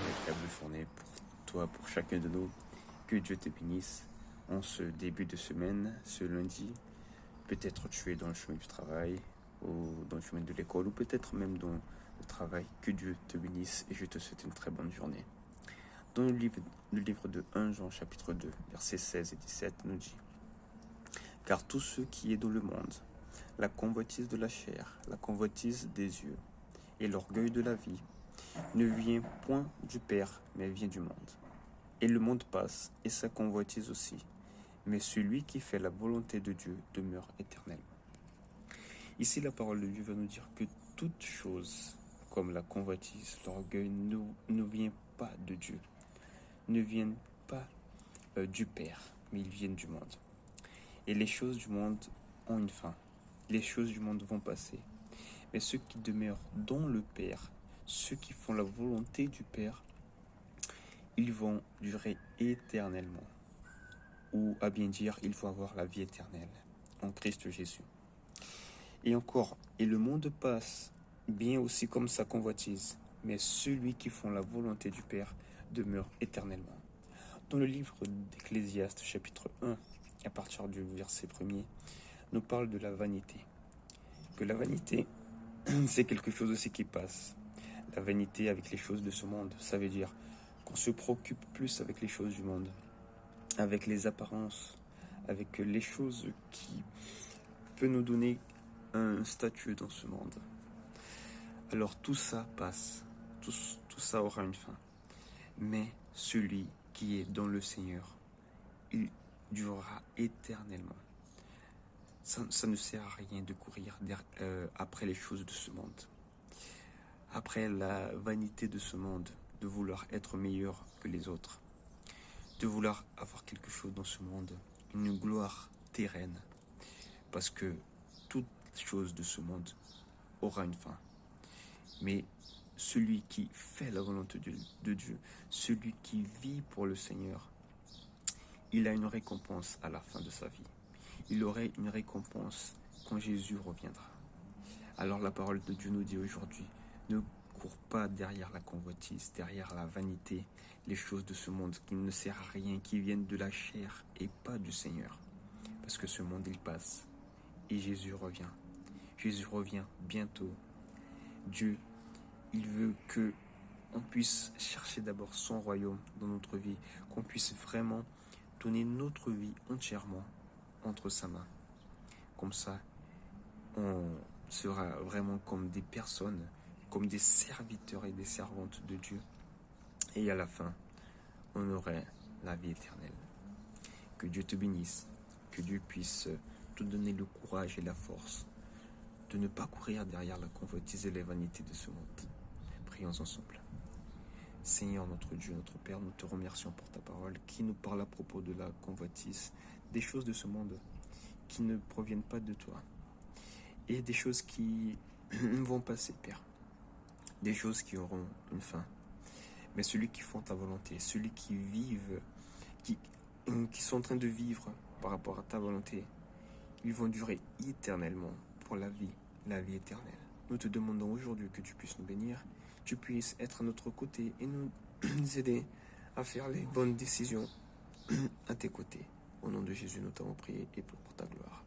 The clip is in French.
Agréable journée pour toi, pour chacun de nous. Que Dieu te bénisse en ce début de semaine, ce lundi. Peut-être tu es dans le chemin du travail, ou dans le chemin de l'école, ou peut-être même dans le travail. Que Dieu te bénisse et je te souhaite une très bonne journée. Dans le livre de 1 Jean chapitre 2, versets 16 et 17 nous dit: Car tout ce qui est dans le monde, la convoitise de la chair, la convoitise des yeux et l'orgueil de la vie, ne vient point du Père, mais vient du monde. Et le monde passe, et sa convoitise aussi. Mais celui qui fait la volonté de Dieu demeure éternellement. Ici, la parole de Dieu va nous dire que toute chose, comme la convoitise, l'orgueil, ne vient pas de Dieu, ne viennent pas du Père, mais ils viennent du monde. Et les choses du monde ont une fin. Les choses du monde vont passer. Mais ceux qui demeurent dans le Père, ceux qui font la volonté du Père, ils vont durer éternellement. Ou à bien dire, ils vont avoir la vie éternelle en Christ Jésus. Et encore, et le monde passe, bien aussi comme sa convoitise, mais celui qui font la volonté du Père demeure éternellement. Dans le livre d'Ecclésiaste, chapitre 1, à partir du verset 1er, nous parle de la vanité. Que la vanité, c'est quelque chose aussi qui passe. La vanité avec les choses de ce monde, ça veut dire qu'on se préoccupe plus avec les choses du monde, avec les apparences, avec les choses qui peuvent nous donner un statut dans ce monde. Alors tout ça passe, tout ça aura une fin. Mais celui qui est dans le Seigneur, il durera éternellement. Ça ne sert à rien de courir après les choses de ce monde. Après la vanité de ce monde, de vouloir être meilleur que les autres, de vouloir avoir quelque chose dans ce monde, une gloire terrenne, parce que toute chose de ce monde aura une fin. Mais celui qui fait la volonté de Dieu, celui qui vit pour le Seigneur, il a une récompense à la fin de sa vie. Il aurait une récompense quand Jésus reviendra. Alors la parole de Dieu nous dit aujourd'hui: ne cours pas derrière la convoitise, derrière la vanité, les choses de ce monde qui ne servent à rien, qui viennent de la chair et pas du Seigneur. Parce que ce monde, il passe et Jésus revient. Jésus revient bientôt. Dieu, il veut que on puisse chercher d'abord son royaume dans notre vie, qu'on puisse vraiment donner notre vie entièrement entre sa main. Comme ça, on sera vraiment comme des personnes, comme des serviteurs et des servantes de Dieu. Et à la fin, on aurait la vie éternelle. Que Dieu te bénisse, que Dieu puisse te donner le courage et la force de ne pas courir derrière la convoitise et les vanités de ce monde. Prions ensemble. Seigneur notre Dieu, notre Père, nous te remercions pour ta parole qui nous parle à propos de la convoitise, des choses de ce monde qui ne proviennent pas de toi et des choses qui vont passer, Père, des choses qui auront une fin. Mais celui qui font ta volonté, celui qui vivent, qui sont en train de vivre par rapport à ta volonté, ils vont durer éternellement pour la vie éternelle. Nous te demandons aujourd'hui que tu puisses nous bénir, tu puisses être à notre côté et nous aider à faire les bonnes décisions à tes côtés. Au nom de Jésus, nous t'avons prié et pour ta gloire.